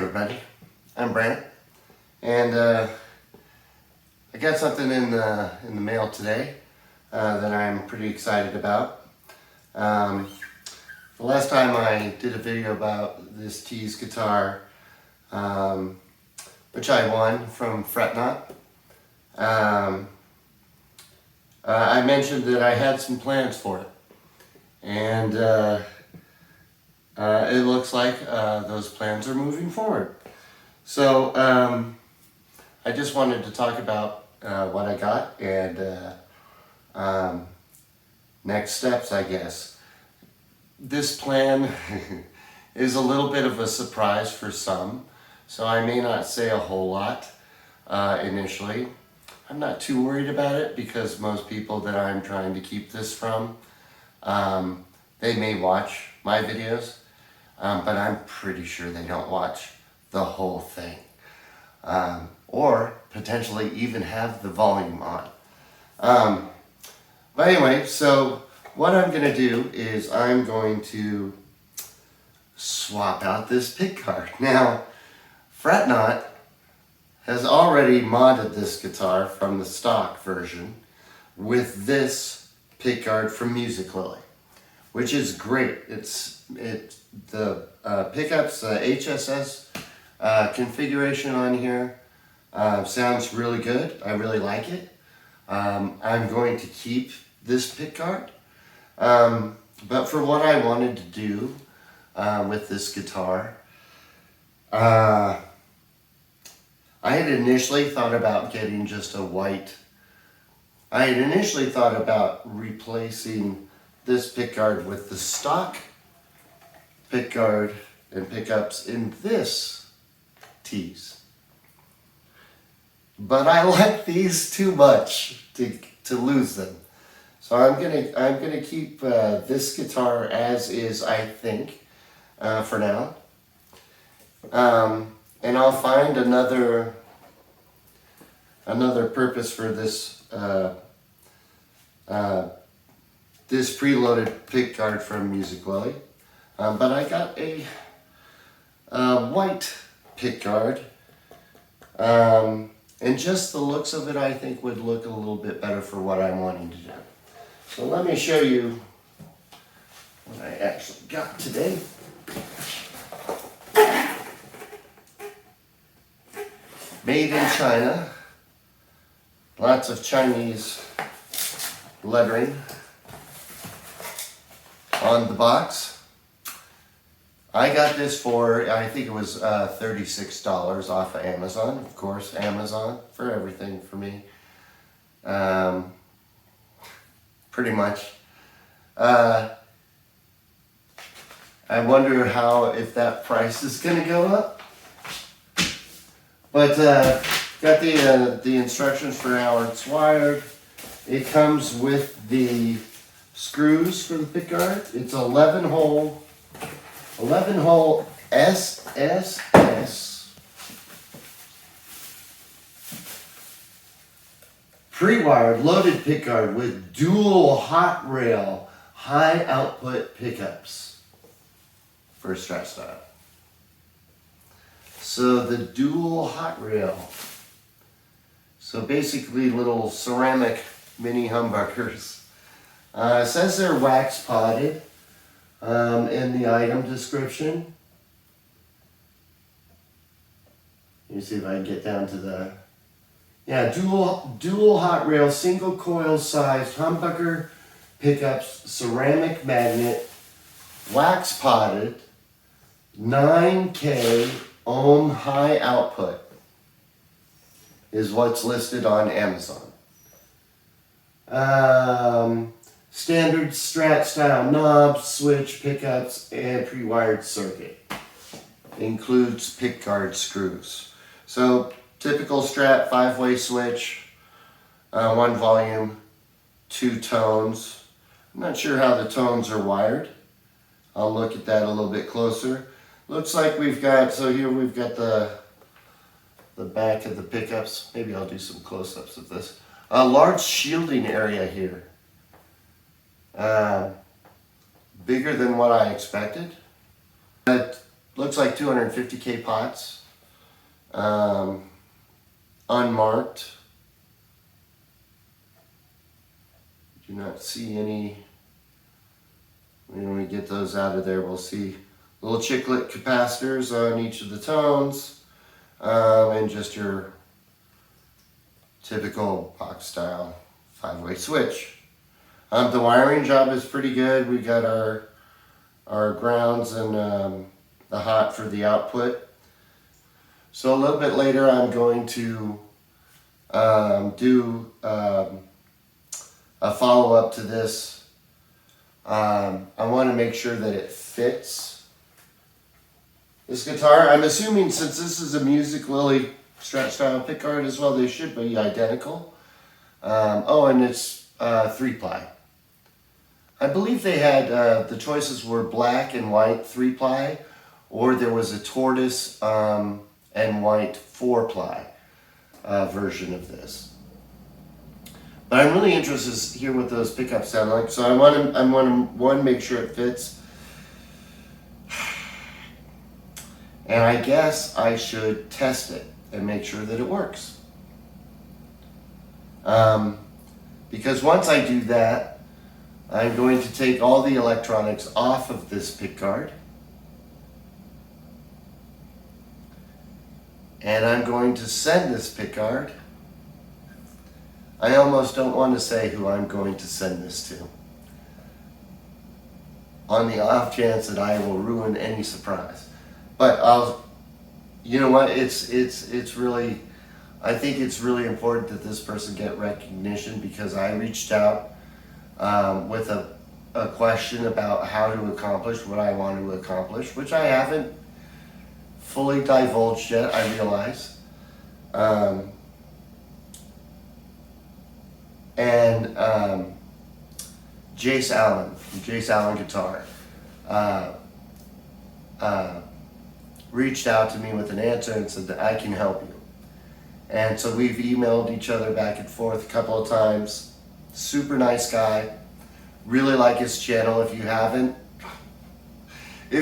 everybody. I'm Brant, and I got something in the mail today that I'm pretty excited about. The last time I did a video about this Tease guitar, which I won from Fretnot, I mentioned that I had some plans for it, and it looks like those plans are moving forward. So I just wanted to talk about what I got and next steps, I guess. This plan is a little bit of a surprise for some, so I may not say a whole lot initially. I'm not too worried about it because most people that I'm trying to keep this from, they may watch my videos, but I'm pretty sure they don't watch the whole thing, or potentially even have the volume on. But anyway, so what I'm going to do is I'm going to swap out this pickguard. Now, Fretnot has already modded this guitar from the stock version with this pickguard from Musiclily, which is great. The pickups, SSS configuration on here sounds really good. I really like it. I'm going to keep this pickguard, but for what I wanted to do with this guitar, I had initially thought about getting just a white. I had initially thought about replacing this pickguard with the stock pickguard and pickups in this Tease. But I like these too much to lose them. So I'm gonna keep this guitar as is, I think, for now. And I'll find another purpose for this this preloaded pickguard from Musiclily. But I got a white pickguard, and just the looks of it I think would look a little bit better for what I'm wanting to do. So let me show you what I actually got today. Made in China. Lots of Chinese lettering on the box. I got this for, I think it was $36 off of Amazon. Of course, Amazon for everything for me. Pretty much. I wonder if that price is going to go up. But got the instructions for how it's wired. It comes with the screws for the pickguard. It's 11 hole SSS pre-wired loaded pickguard with dual Hotrails high output pickups for strat style. So the dual Hotrails. So basically little ceramic mini humbuckers. It says they're wax potted in the item description. Let me see if I can get down to the, yeah, dual Hotrails single coil sized humbucker pickups, ceramic magnet, wax potted, 9K ohm high output is what's listed on Amazon. Standard strat style knobs, switch, pickups, and pre-wired circuit. Includes pickguard screws. So typical strat 5-way switch, 1 volume, 2 tones. I'm not sure how the tones are wired. I'll look at that a little bit closer. Looks like we've got, so here we've got the back of the pickups. Maybe I'll do some close-ups of this. A large shielding area here. Bigger than what I expected. It looks like 250K pots. unmarked. Do not see any. When we get those out of there, we'll see little chiclet capacitors on each of the tones, and just your typical box style 5-way switch. The wiring job is pretty good. We got our grounds and the hot for the output. So a little bit later I'm going to do a follow-up to this. I want to make sure that it fits this guitar. I'm assuming since this is a Musiclily Strat style pickguard as well, they should be identical. Oh, and it's 3-ply. I believe they had, the choices were black and white 3-ply, or there was a tortoise and white 4-ply version of this. But I'm really interested to hear what those pickups sound like. So I want to make sure it fits. And I guess I should test it and make sure that it works. Because once I do that, I'm going to take all the electronics off of this pickguard. And I'm going to send this pickguard. I almost don't want to say who I'm going to send this to, on the off chance that I will ruin any surprise. But you know what? It's really, I think it's really important that this person get recognition, because I reached out with a question about how to accomplish what I want to accomplish, which I haven't fully divulged yet, I realize. And Jayce Allen, from Jayce Allen Guitar, reached out to me with an answer and said that I can help you. And so we've emailed each other back and forth a couple of times. Super nice guy. Really like his channel. If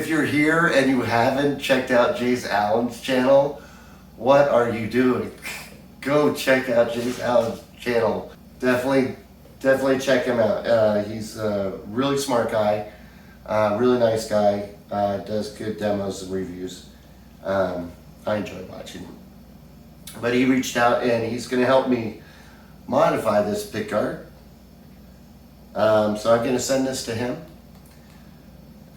you're here and you haven't checked out Jayce Allen's channel, what are you doing? Go check out Jayce Allen's channel. Definitely check him out. He's a really smart guy, really nice guy, does good demos and reviews. I enjoy watching him. But he reached out and he's going to help me modify this pickguard. So I'm going to send this to him.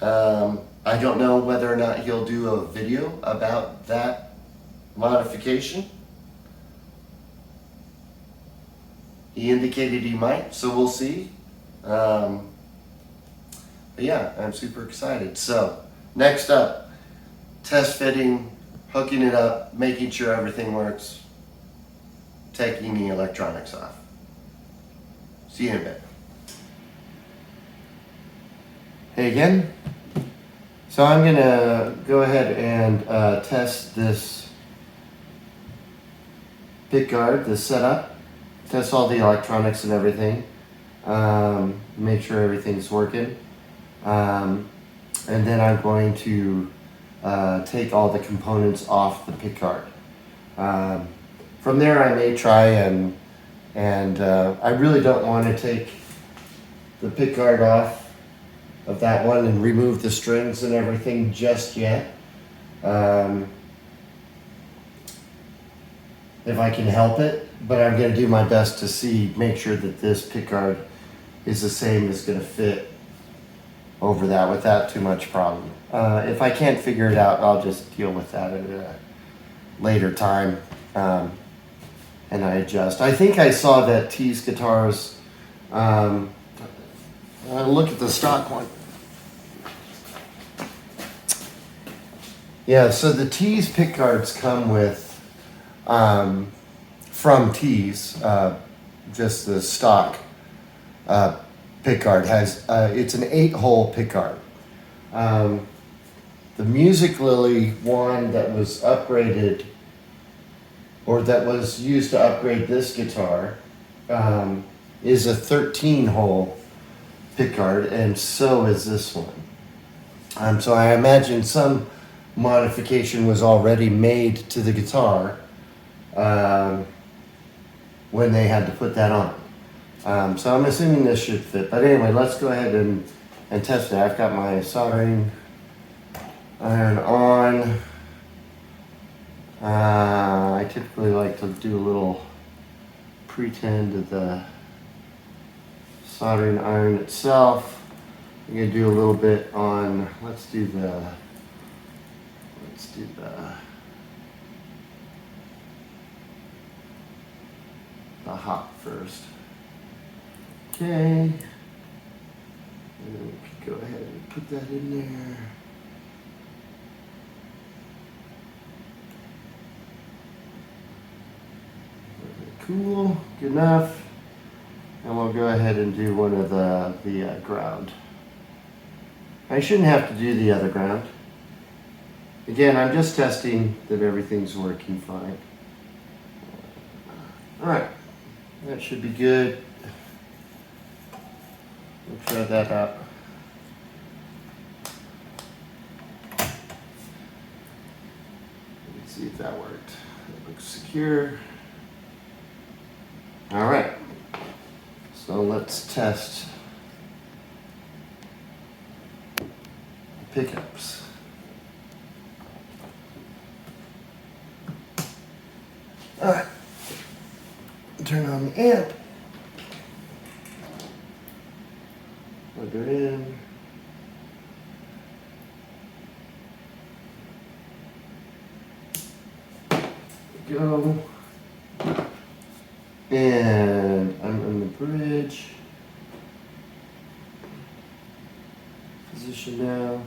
I don't know whether or not he'll do a video about that modification. He indicated he might, so we'll see. But yeah, I'm super excited. So next up, test fitting, hooking it up, making sure everything works, taking the electronics off. See you in a bit. Hey again. So I'm gonna go ahead and test this pickguard, this setup. Test all the electronics and everything. Make sure everything's working. And then I'm going to take all the components off the pickguard. From there I may try and I really don't want to take the pickguard off of that one and remove the strings and everything just yet. If I can help it, but I'm going to do my best to make sure that this pickguard is the same, is going to fit over that without too much problem. If I can't figure it out, I'll just deal with that at a later time, and I adjust. I think I saw that T's guitars, I'll look at the stock one. Yeah, so the T's pickguards come with, from T's, just the stock pickguard has, it's an 8-hole pickguard. The Musiclily one that was upgraded, or that was used to upgrade this guitar, is a 13-hole pickguard, and so is this one. So I imagine some modification was already made to the guitar when they had to put that on. So I'm assuming this should fit. But anyway, let's go ahead and test it. I've got my soldering iron on. I typically like to do a little pretend of the soldering iron itself. I'm gonna do a little bit on, let's do the hop first. Okay. And then we can go ahead and put that in there. Cool, good enough. And we'll go ahead and do one of the ground. I shouldn't have to do the other ground. Again, I'm just testing that everything's working fine. All right, that should be good. We'll try that out. Let's see if that worked. It looks secure. All right, so let's test the pickups. All right, turn on the amp, plug it in. There we go. And I'm on the bridge. Position now.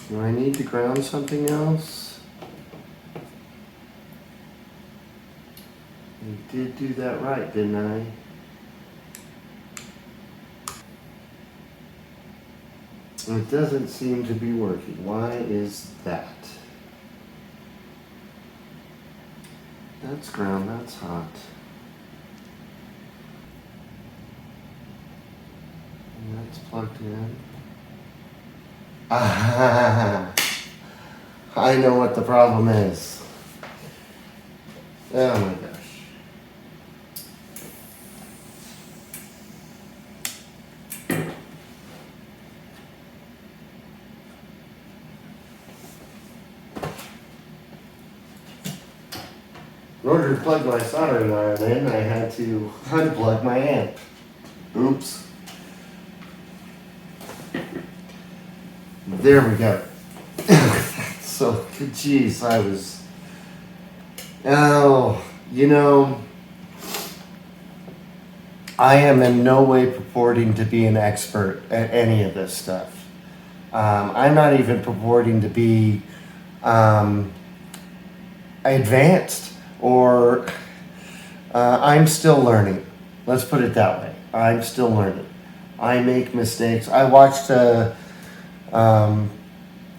Do I need to ground something else? I did do that right, didn't I? It doesn't seem to be working. Why is that? That's ground, that's hot. And that's plugged in. Ah, I know what the problem is. Oh my gosh. In order to plug my soldering iron in, I had to unplug my amp. Oops. There we go. So, geez, I am in no way purporting to be an expert at any of this stuff. I'm not even purporting to be advanced. Or I'm still learning. Let's put it that way. I'm still learning. I make mistakes. I watched a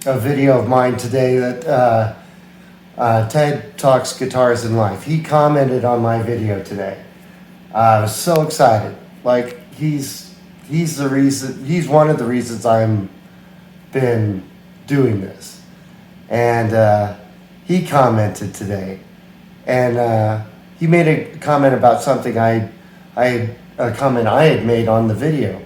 video of mine today that Ted Talks Guitars in Life. He commented on my video today. I was so excited. Like he's the reason. He's one of the reasons I'm been doing this. And he commented today. And he made a comment about something a comment I had made on the video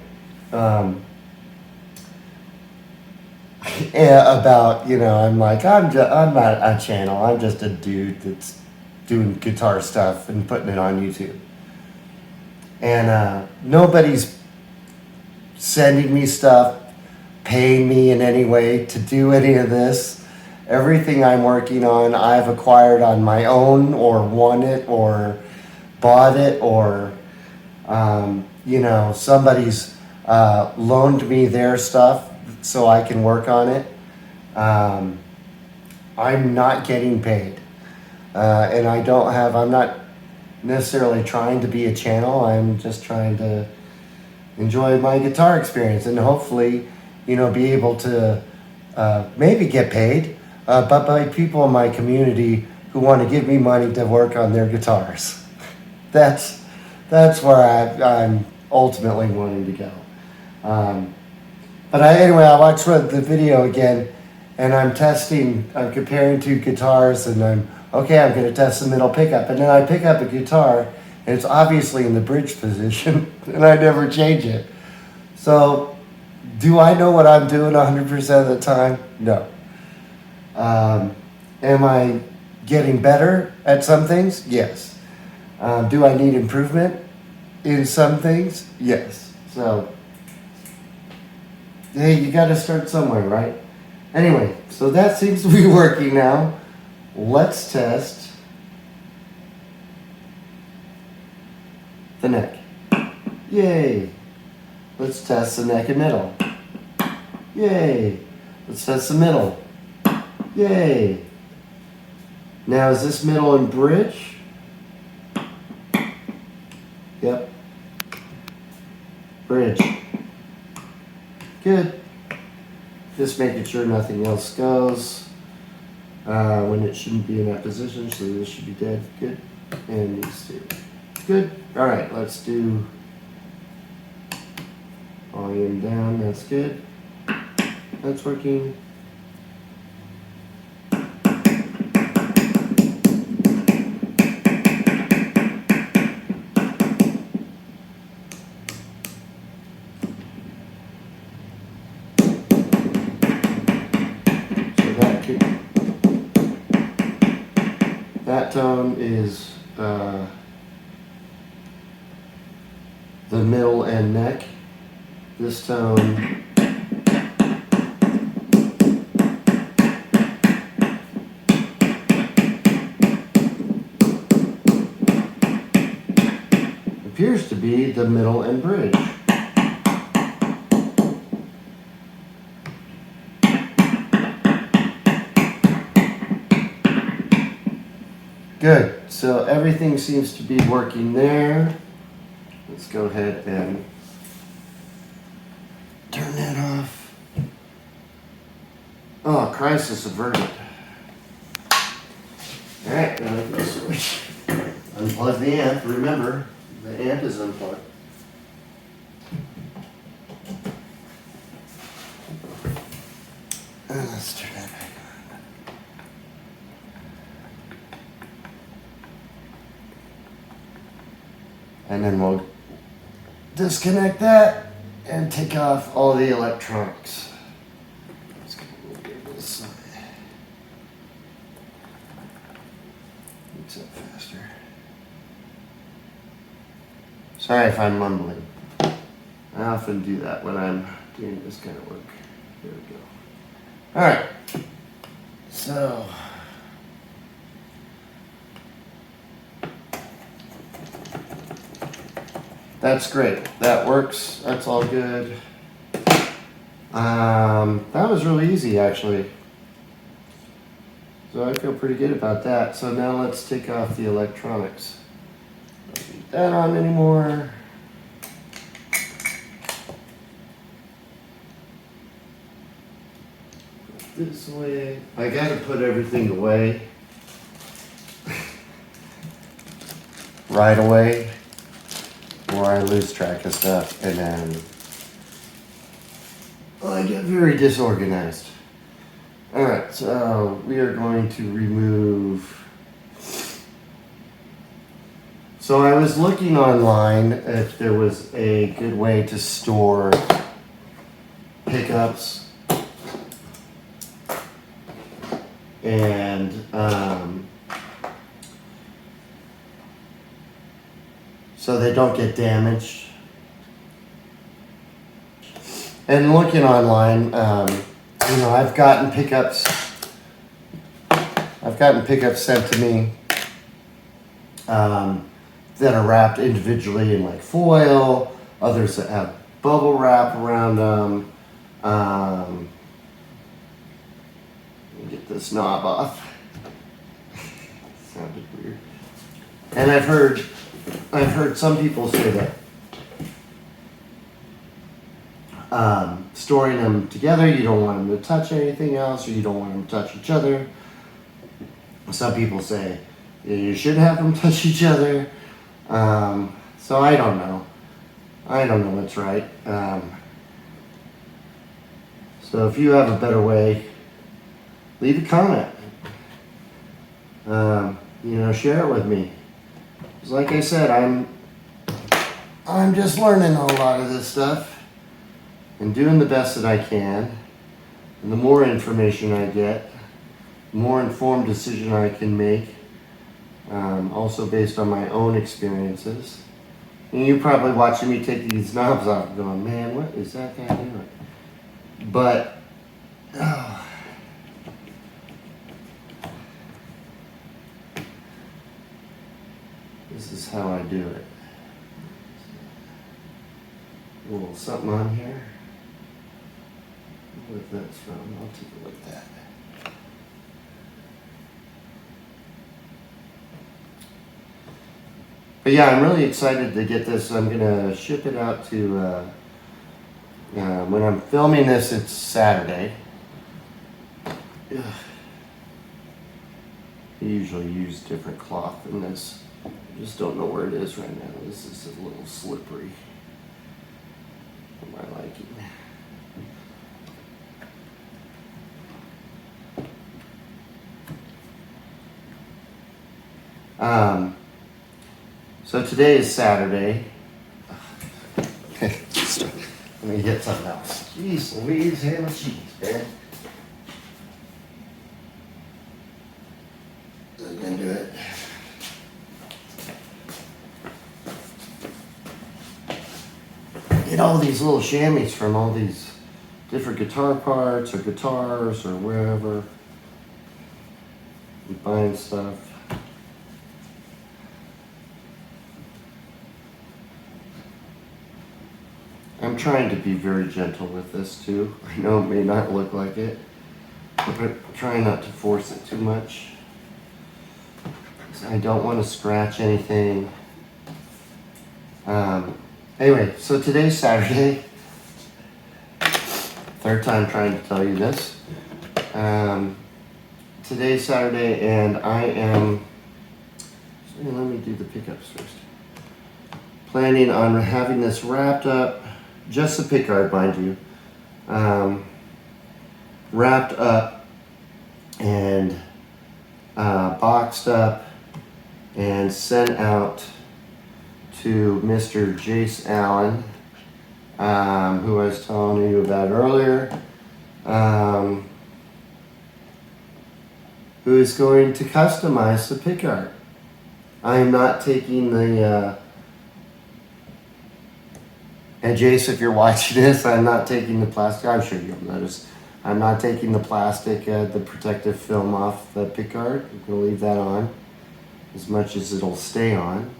about, I'm like, I'm not a channel. I'm just a dude that's doing guitar stuff and putting it on YouTube. And nobody's sending me stuff, paying me in any way to do any of this. Everything I'm working on, I've acquired on my own, or won it, or bought it, or, somebody's loaned me their stuff so I can work on it. I'm not getting paid. And I'm not necessarily trying to be a channel. I'm just trying to enjoy my guitar experience and hopefully, be able to maybe get paid. But by people in my community who want to give me money to work on their guitars. That's where I'm ultimately wanting to go. But anyway, I watched the video again, and I'm comparing two guitars, and I'm going to test the middle pickup. And then I pick up a guitar, and it's obviously in the bridge position, and I never change it. So, do I know what I'm doing 100% of the time? No. Am I getting better at some things? Yes. Do I need improvement in some things? Yes. So, hey, you got to start somewhere, right? Anyway, so that seems to be working now. Let's test the neck. Yay. Let's test the neck and middle. Yay. Let's test the middle. Yay. Now, is this middle and bridge? Yep. Bridge. Good. Just making sure nothing else goes when it shouldn't be in that position, so this should be dead. Good. And these two. Good. All right, let's do volume down. That's good. That's working. That tone is the middle and neck. This tone appears to be the middle and bridge. Good. So everything seems to be working there. Let's go ahead and turn that off. Oh, crisis averted. All right, now I'm going to switch. Unplug the amp. Remember, the amp is unplugged. Let's turn that back on. And then we'll disconnect that and take off all the electronics. Let's get a little bit of this side. Makes it faster. Sorry if I'm mumbling. I often do that when I'm doing this kind of work. There we go. All right. So. That's great. That works. That's all good. That was really easy, actually. So I feel pretty good about that. So now let's take off the electronics. Don't need that on anymore. Put this away. I gotta put everything away right away, or I lose track of stuff, and then I get very disorganized. Alright, so we are going to remove. So I was looking online if there was a good way to store pickups and so they don't get damaged. And looking online, I've gotten pickups sent to me that are wrapped individually in like foil, others that have bubble wrap around them. Let me get this knob off. Sounded weird. And I've heard some people say that storing them together, you don't want them to touch anything else, or you don't want them to touch each other. Some people say you should have them touch each other. So I don't know. I don't know what's right. So if you have a better way, leave a comment. You know, share it with me. Because like I said, I'm just learning a lot of this stuff and doing the best that I can. And the more information I get, the more informed decision I can make. Also based on my own experiences. And you're probably watching me take these knobs off going, man, what is that guy doing? But, this is how I do it. A little something on here. What that's from, I'll take a look at that. But yeah, I'm really excited to get this. I'm gonna ship it out to, when I'm filming this, it's Saturday. Ugh. I usually use different cloth than this. I just don't know where it is right now. This is a little slippery for my liking. So today is Saturday. Okay, let me get something else. Jeez Louise, ham and cheese, man. I'm gonna do it. Get all these little chamois from all these different guitar parts or guitars or wherever. I'm buying stuff. I'm trying to be very gentle with this too. I know it may not look like it, but try not to force it too much. I don't want to scratch anything. Anyway, so today's Saturday. Third time trying to tell you this. Today's Saturday and I am, let me do the pickups first. Planning on having this wrapped up. Just the pickguard, mind you, wrapped up and boxed up and sent out to Mr. Jayce Allen, who I was telling you about earlier, who is going to customize the pickguard. I am not taking the and Jayce, if you're watching this, I'm not taking the plastic, I'm sure you'll notice, I'm not taking the plastic, the protective film off the pickguard. I'm going to leave that on as much as it'll stay on.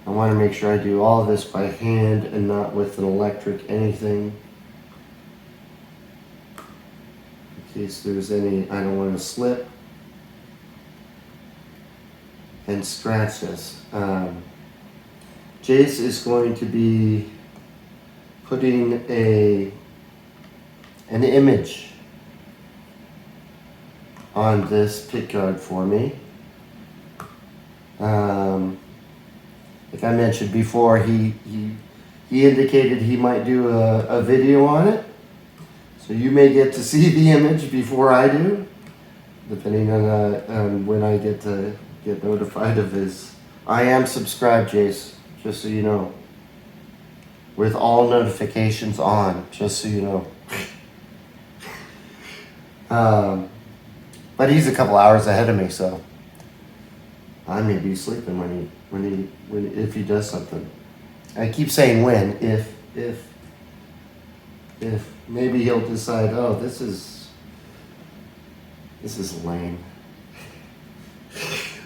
I want to make sure I do all this by hand and not with an electric anything. In case there's any, I don't want to slip and scratch this. Jayce is going to be putting an image on this pickguard for me. Like I mentioned before, he indicated he might do a video on it. So you may get to see the image before I do, depending on when I get notified of his. I am subscribed, Jayce. Just so you know, with all notifications on, just so you know. But he's a couple hours ahead of me, so I may be sleeping if he does something. I keep saying when, if maybe he'll decide, oh, this is lame.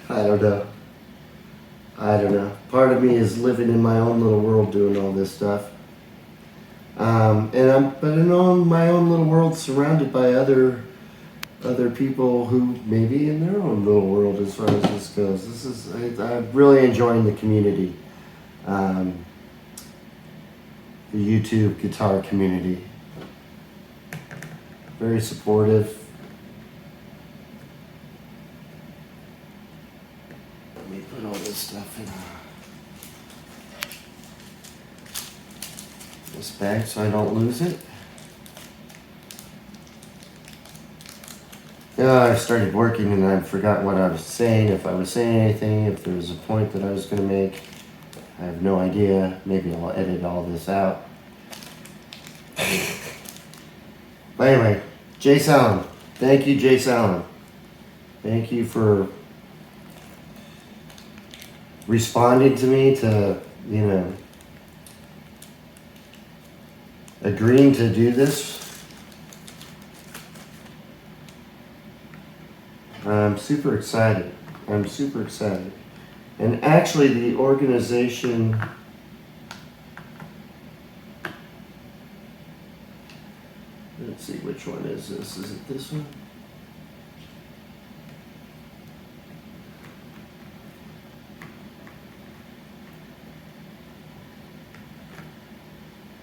I don't know. Part of me is living in my own little world doing all this stuff. But in my own little world surrounded by other people who may be in their own little world as far as this goes. I'm really enjoying the community. The YouTube guitar community. Very supportive. let me put all this stuff in this bag so I don't lose it. I started working and I forgot what I was saying, if I was saying anything, if there was a point that I was going to make. I have no idea. Maybe I'll edit all this out. But anyway, Jayce Allen. Thank you, Jayce Allen. Thank you for responding to me, to, you know, agreeing to do this. I'm super excited. I'm super excited. And actually the organization, let's see, which one is this? Is it this one?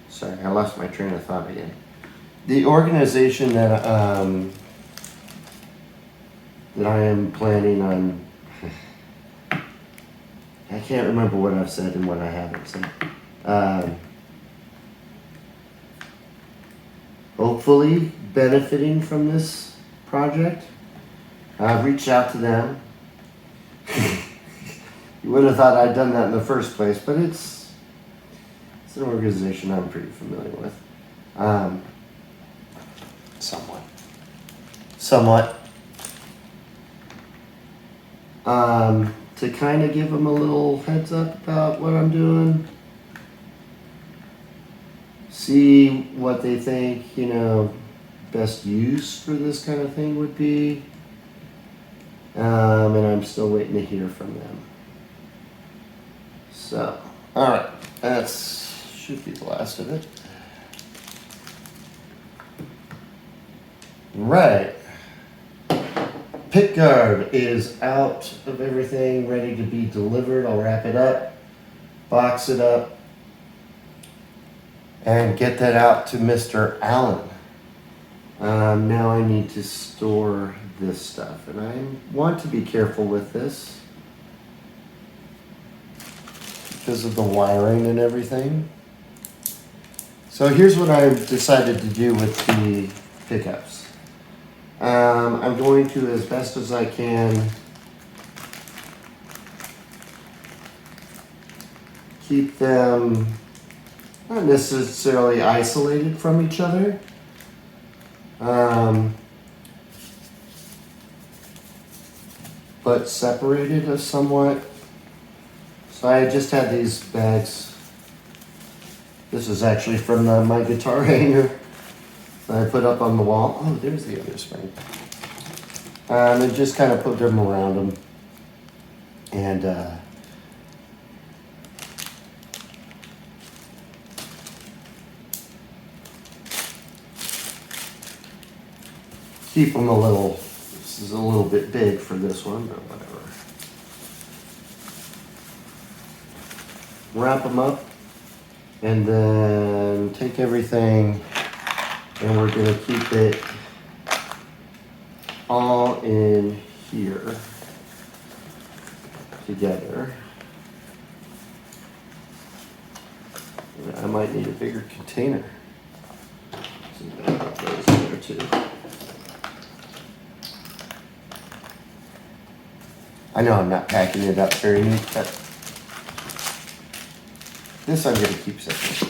Sorry, I lost my train of thought again. The organization that I am planning on, I can't remember what I've said and what I haven't said. Hopefully benefiting from this project. I've reached out to them. You wouldn't have thought I'd done that in the first place, but it's an organization I'm pretty familiar with. Somewhat. To kind of give them a little heads up about what I'm doing. See what they think, you know, best use for this kind of thing would be. And I'm still waiting to hear from them. So, alright, should be the last of it. Right. Pickguard is out of everything, ready to be delivered. I'll wrap it up, box it up, and get that out to Mr. Allen. Now I need to store this stuff, and I want to be careful with this because of the wiring and everything. So here's what I've decided to do with the pickups. I'm going to, as best as I can, keep them not necessarily isolated from each other. But separated somewhat. So I just had these bags. This is actually from my guitar hanger that I put up on the wall. Oh, there's the other spring. And just kind of put them around them. And keep them a little, this is a little bit big for this one, but whatever. Wrap them up and then take everything and we're going to keep it all in here together. I might need a bigger container. So I'll put those in there too. I know I'm not packing it up very neat, but this I'm going to keep separate.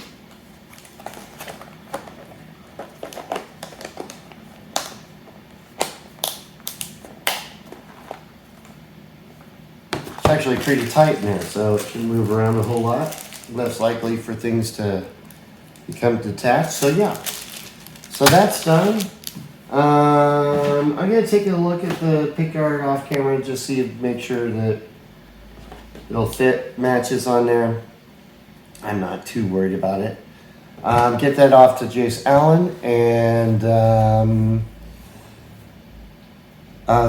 It's actually pretty tight in there, so it can move around a whole lot. Less likely for things to become detached. So yeah, so that's done. I'm going to take a look at the pickguard off camera and just make sure that it'll fit, matches on there. I'm not too worried about it. Get that off to Jayce Allen, and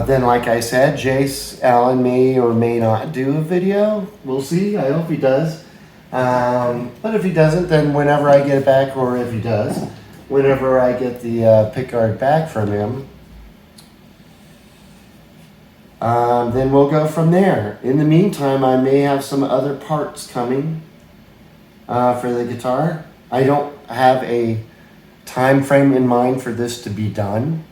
then, like I said, Jayce Allen may or may not do a video. We'll see. I hope he does. But if he doesn't, then whenever I get it back, or if he does, whenever I get the pickguard back from him, then we'll go from there. In the meantime, I may have some other parts coming for the guitar. I don't have a time frame in mind for this to be done.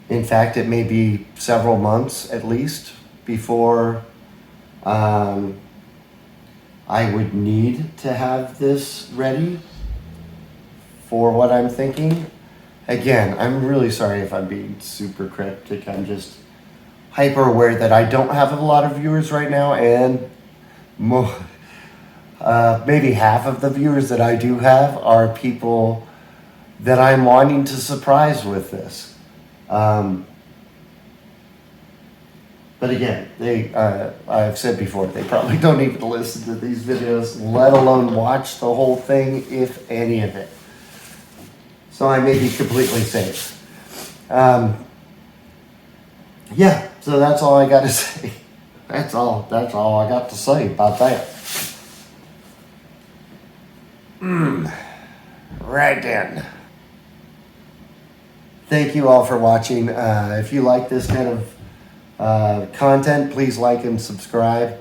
In fact, it may be several months at least before I would need to have this ready for what I'm thinking. Again, I'm really sorry if I'm being super cryptic. I'm just hyper aware that I don't have a lot of viewers right now, and maybe half of the viewers that I do have are people that I'm wanting to surprise with this. But again, I've said before, they probably don't even listen to these videos, let alone watch the whole thing, if any of it. So I may be completely safe. Yeah, so that's all I got to say. That's all I got to say about that. Right then. Thank you all for watching. If you like this kind of content, please like and subscribe.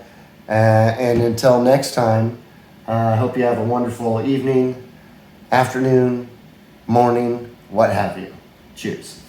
And until next time, I hope you have a wonderful evening, afternoon, morning, what have you. Cheers.